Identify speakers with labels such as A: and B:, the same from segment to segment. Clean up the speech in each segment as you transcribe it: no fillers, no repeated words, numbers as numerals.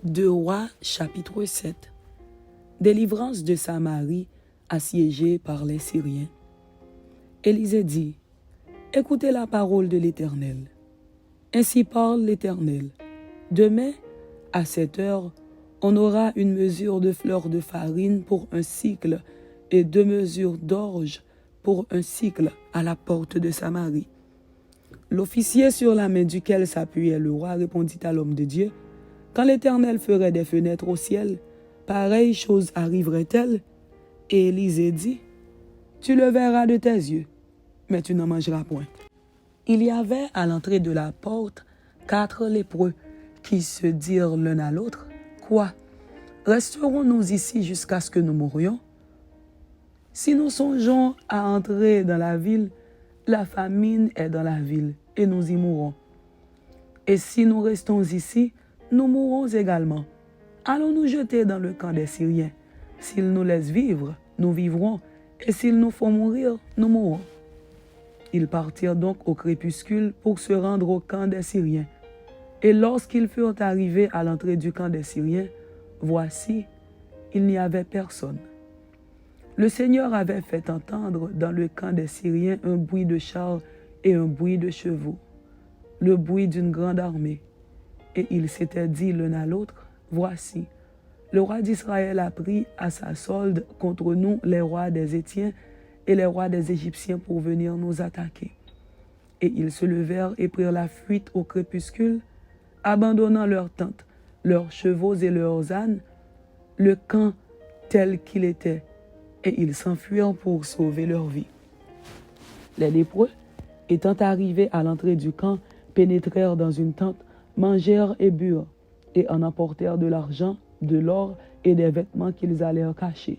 A: 2 Rois, chapitre 7. Délivrance de Samarie assiégée par les Syriens. Élisée dit, « Écoutez la parole de l'Éternel. Ainsi parle l'Éternel. Demain, à 7 heures, on aura une mesure de fleur de farine pour un cycle et 2 mesures d'orge pour un cycle à la porte de Samarie. » L'officier sur la main duquel s'appuyait le roi répondit à l'homme de Dieu, « Quand l'Éternel ferait des fenêtres au ciel, pareille chose arriverait-elle » Et Élisée dit, « Tu le verras de tes yeux, mais tu n'en mangeras point. » Il y avait à l'entrée de la porte 4 lépreux qui se dirent l'un à l'autre, « Quoi? Resterons-nous ici jusqu'à ce que nous mourions? Si nous songeons à entrer dans la ville, la famine est dans la ville, et nous y mourrons. Et si nous restons ici, nous mourrons également. Allons nous jeter dans le camp des Syriens. S'ils nous laissent vivre, nous vivrons, et s'ils nous font mourir, nous mourrons. » Ils partirent donc au crépuscule pour se rendre au camp des Syriens. Et lorsqu'ils furent arrivés à l'entrée du camp des Syriens, voici, il n'y avait personne. Le Seigneur avait fait entendre dans le camp des Syriens un bruit de chars et un bruit de chevaux, le bruit d'une grande armée. Et ils s'étaient dit l'un à l'autre, « Voici, le roi d'Israël a pris à sa solde contre nous les rois des Hétiens et les rois des Égyptiens pour venir nous attaquer. » Et ils se levèrent et prirent la fuite au crépuscule, abandonnant leurs tentes, leurs chevaux et leurs ânes, le camp tel qu'il était, et ils s'enfuirent pour sauver leur vie. Les lépreux, étant arrivés à l'entrée du camp, pénétrèrent dans une tente, mangèrent et burent, et en emportèrent de l'argent, de l'or et des vêtements qu'ils allèrent cacher.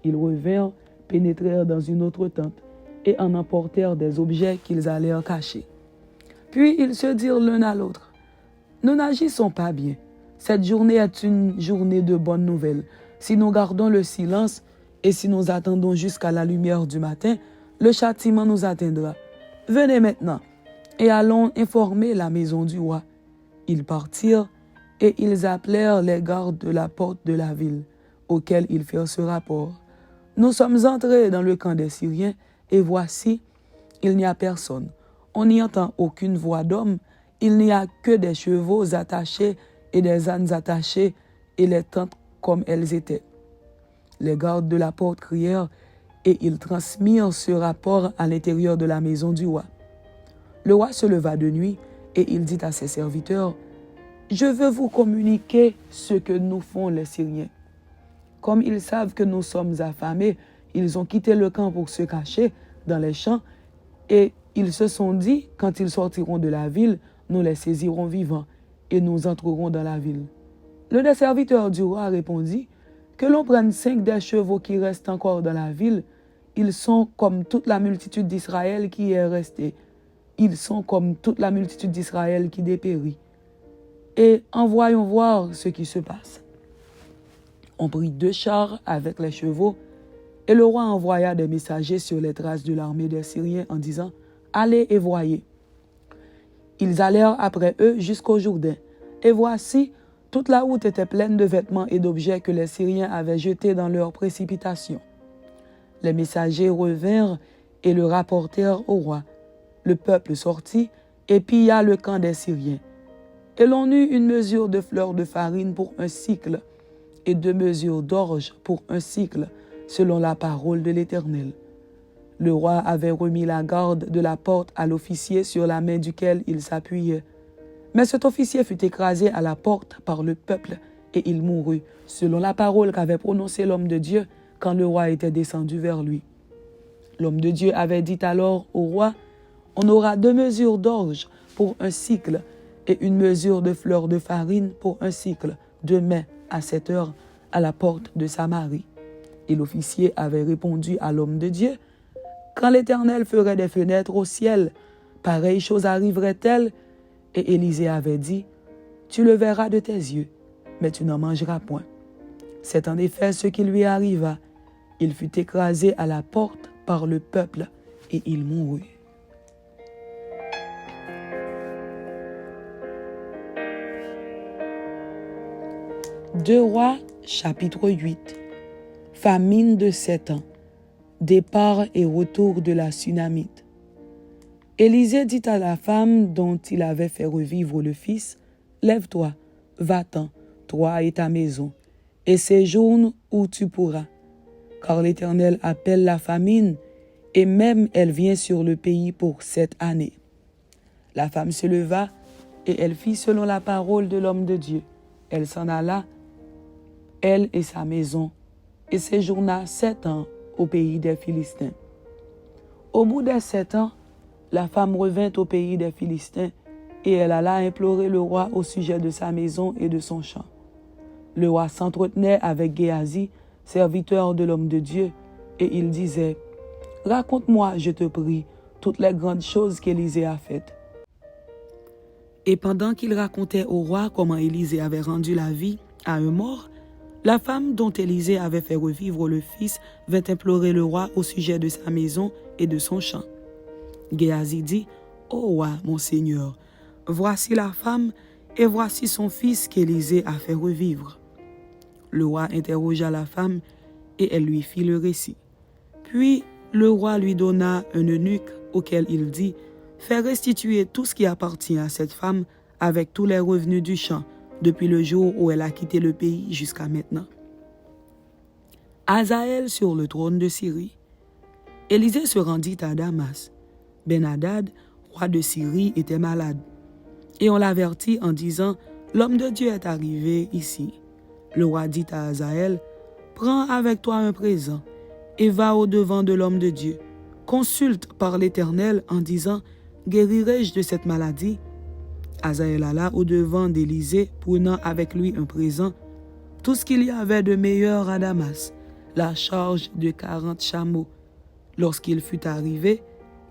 A: Ils revinrent, pénétrèrent dans une autre tente, et en emportèrent des objets qu'ils allèrent cacher. Puis ils se dirent l'un à l'autre, « Nous n'agissons pas bien. Cette journée est une journée de bonnes nouvelles. Si nous gardons le silence, et si nous attendons jusqu'à la lumière du matin, le châtiment nous atteindra. Venez maintenant, et allons informer la maison du roi. » Ils partirent, et ils appelèrent les gardes de la porte de la ville, auxquels ils firent ce rapport. « Nous sommes entrés dans le camp des Syriens, et voici, il n'y a personne. On n'y entend aucune voix d'homme, il n'y a que des chevaux attachés et des ânes attachés, et les tentes comme elles étaient. » Les gardes de la porte crièrent, et ils transmirent ce rapport à l'intérieur de la maison du roi. Le roi se leva de nuit, et il dit à ses serviteurs, « Je veux vous communiquer ce que nous font les Syriens. Comme ils savent que nous sommes affamés, ils ont quitté le camp pour se cacher dans les champs, et ils se sont dit, quand ils sortiront de la ville, nous les saisirons vivants, et nous entrerons dans la ville. » L'un des serviteurs du roi répondit, « Que l'on prenne 5 des chevaux qui restent encore dans la ville, ils sont comme toute la multitude d'Israël qui est restée. Ils sont comme toute la multitude d'Israël qui dépérit. Et envoyons voir ce qui se passe. » On prit 2 chars avec les chevaux, et le roi envoya des messagers sur les traces de l'armée des Syriens en disant, « Allez et voyez. » Ils allèrent après eux jusqu'au Jourdain, et voici, toute la route était pleine de vêtements et d'objets que les Syriens avaient jetés dans leur précipitation. Les messagers revinrent et le rapportèrent au roi. Le peuple sortit et pilla le camp des Syriens. Et l'on eut une mesure de fleur de farine pour un cycle et 2 mesures d'orge pour un cycle, selon la parole de l'Éternel. Le roi avait remis la garde de la porte à l'officier sur la main duquel il s'appuyait. Mais cet officier fut écrasé à la porte par le peuple, et il mourut, selon la parole qu'avait prononcée l'homme de Dieu quand le roi était descendu vers lui. L'homme de Dieu avait dit alors au roi, « On aura 2 mesures d'orge pour un cycle, et 1 mesure de fleur de farine pour un cycle, demain à 7 heures, à la porte de Samarie. » Et l'officier avait répondu à l'homme de Dieu, « Quand l'Éternel ferait des fenêtres au ciel, pareille chose arriverait-elle » Et Élisée avait dit, « Tu le verras de tes yeux, mais tu n'en mangeras point. » C'est en effet ce qui lui arriva. Il fut écrasé à la porte par le peuple, et il mourut. 2 Rois, chapitre 8. Famine de 7 ans. Départ et retour de la Sunamite. Élisée dit à la femme dont il avait fait revivre le fils, « Lève-toi, va-t'en, toi et ta maison, et séjourne où tu pourras. Car l'Éternel appelle la famine, et même elle vient sur le pays pour 7 années. » La femme se leva, et elle fit selon la parole de l'homme de Dieu. Elle s'en alla, elle et sa maison, et séjourna 7 ans au pays des Philistins. Au bout des 7 ans, la femme revint au pays des Philistins, et elle alla implorer le roi au sujet de sa maison et de son champ. Le roi s'entretenait avec Géasi, serviteur de l'homme de Dieu, et il disait, « Raconte-moi, je te prie, toutes les grandes choses qu'Élisée a faites. » Et pendant qu'il racontait au roi comment Élisée avait rendu la vie à un mort, la femme dont Élisée avait fait revivre le fils vint implorer le roi au sujet de sa maison et de son champ. Géasi dit, « Ô roi, mon seigneur, voici la femme et voici son fils qu'Élisée a fait revivre. » Le roi interrogea la femme et elle lui fit le récit. Puis le roi lui donna un eunuque auquel il dit, « Fais restituer tout ce qui appartient à cette femme avec tous les revenus du champ, depuis le jour où elle a quitté le pays jusqu'à maintenant. » Hazaël sur le trône de Syrie. Élisée se rendit à Damas. Ben-Hadad, roi de Syrie, était malade. Et on l'avertit en disant, « L'homme de Dieu est arrivé ici. » Le roi dit à Hazaël, « Prends avec toi un présent et va au-devant de l'homme de Dieu. Consulte par l'Éternel en disant, « Guérirai-je de cette maladie ?» Hazaël alla au-devant d'Élisée, prenant avec lui un présent, tout ce qu'il y avait de meilleur à Damas, la charge de 40 chameaux. Lorsqu'il fut arrivé,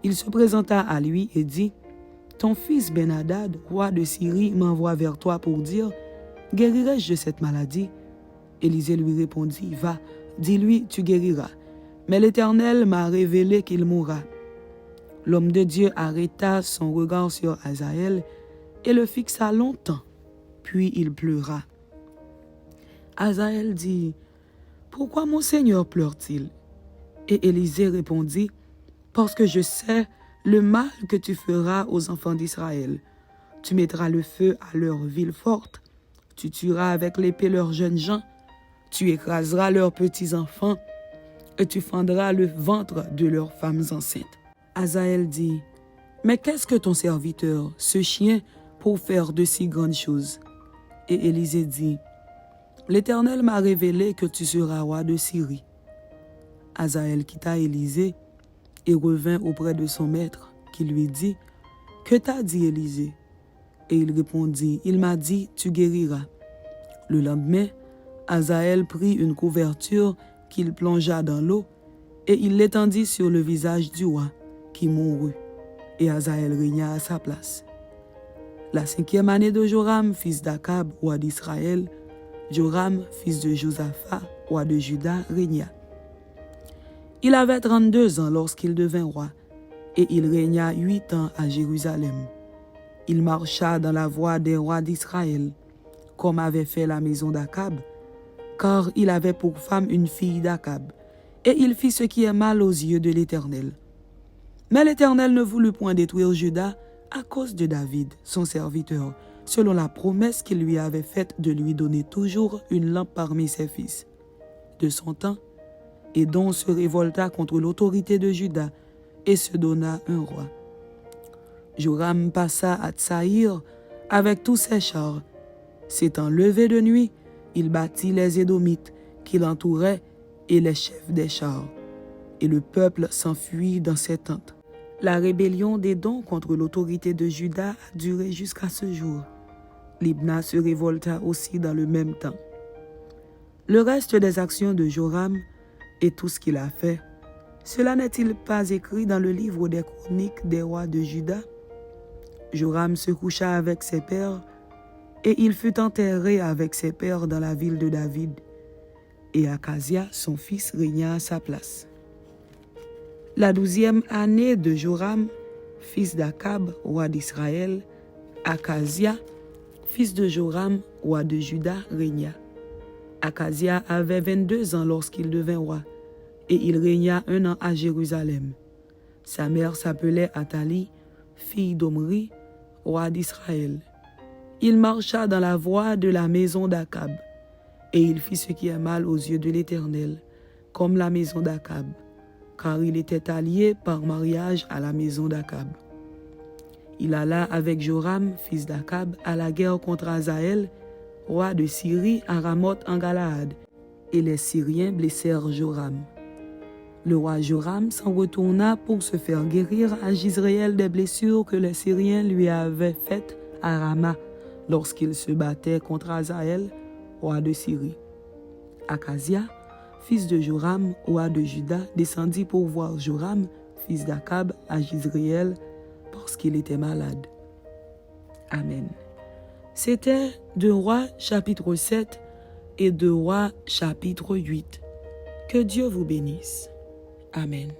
A: il se présenta à lui et dit, « Ton fils Ben-Hadad, roi de Syrie, m'envoie vers toi pour dire, « Guérirai-je de cette maladie ?» Élisée lui répondit, « Va, dis-lui, tu guériras. Mais l'Éternel m'a révélé qu'il mourra. » L'homme de Dieu arrêta son regard sur Hazaël et le fixa longtemps, puis il pleura. Hazaël dit, « Pourquoi mon Seigneur pleure-t-il » Et Élisée répondit, « Parce que je sais le mal que tu feras aux enfants d'Israël. Tu mettras le feu à leurs villes fortes, tu tueras avec l'épée leurs jeunes gens, tu écraseras leurs petits-enfants, et tu fendras le ventre de leurs femmes enceintes. » Hazaël dit, « Mais qu'est-ce que ton serviteur, ce chien, pour faire de si grandes choses ?» Et Élisée dit, « L'Éternel m'a révélé que tu seras roi de Syrie. » Hazaël quitta Élisée et revint auprès de son maître, qui lui dit, « Que t'a dit Élisée ?» Et il répondit, « Il m'a dit, tu guériras. » Le lendemain, Hazaël prit une couverture qu'il plongea dans l'eau, et il l'étendit sur le visage du roi, qui mourut, et Hazaël régna à sa place. La 5e année de Joram, fils d'Akab, roi d'Israël, Joram, fils de Josaphat, roi de Juda, régna. Il avait 32 ans lorsqu'il devint roi, et il régna 8 ans à Jérusalem. Il marcha dans la voie des rois d'Israël, comme avait fait la maison d'Akab, car il avait pour femme une fille d'Akab, et il fit ce qui est mal aux yeux de l'Éternel. Mais l'Éternel ne voulut point détruire Juda à cause de David, son serviteur, selon la promesse qu'il lui avait faite de lui donner toujours une lampe parmi ses fils. De son temps, Édom se révolta contre l'autorité de Juda et se donna un roi. Joram passa à Tsaïr avec tous ses chars. S'étant levé de nuit, il battit les Édomites qui l'entouraient et les chefs des chars. Et le peuple s'enfuit dans ses tentes. La rébellion d'Édom contre l'autorité de Juda a duré jusqu'à ce jour. Libna se révolta aussi dans le même temps. Le reste des actions de Joram et tout ce qu'il a fait, cela n'est-il pas écrit dans le livre des chroniques des rois de Juda? Joram se coucha avec ses pères, et il fut enterré avec ses pères dans la ville de David. Et Akazia, son fils, régna à sa place. La 12e année de Joram, fils d'Akab, roi d'Israël, Akazia, fils de Joram, roi de Juda, régna. Akazia avait 22 ans lorsqu'il devint roi, et il régna 1 an à Jérusalem. Sa mère s'appelait Athalie, fille d'Omri, roi d'Israël. Il marcha dans la voie de la maison d'Akab, et il fit ce qui est mal aux yeux de l'Éternel, comme la maison d'Akab, car il était allié par mariage à la maison d'Akab. Il alla avec Joram, fils d'Akab, à la guerre contre Hazaël, roi de Syrie, à Ramoth en Galaad, et les Syriens blessèrent Joram. Le roi Joram s'en retourna pour se faire guérir à Jizréel des blessures que les Syriens lui avaient faites à Rama lorsqu'il se battait contre Hazaël, roi de Syrie. Akazia, fils de Joram, roi de Juda, descendit pour voir Joram, fils d'Akab, à Jizréel, parce qu'il était malade. Amen. C'était 2 Rois chapitre 7 et 2 Rois chapitre 8. Que Dieu vous bénisse. Amen.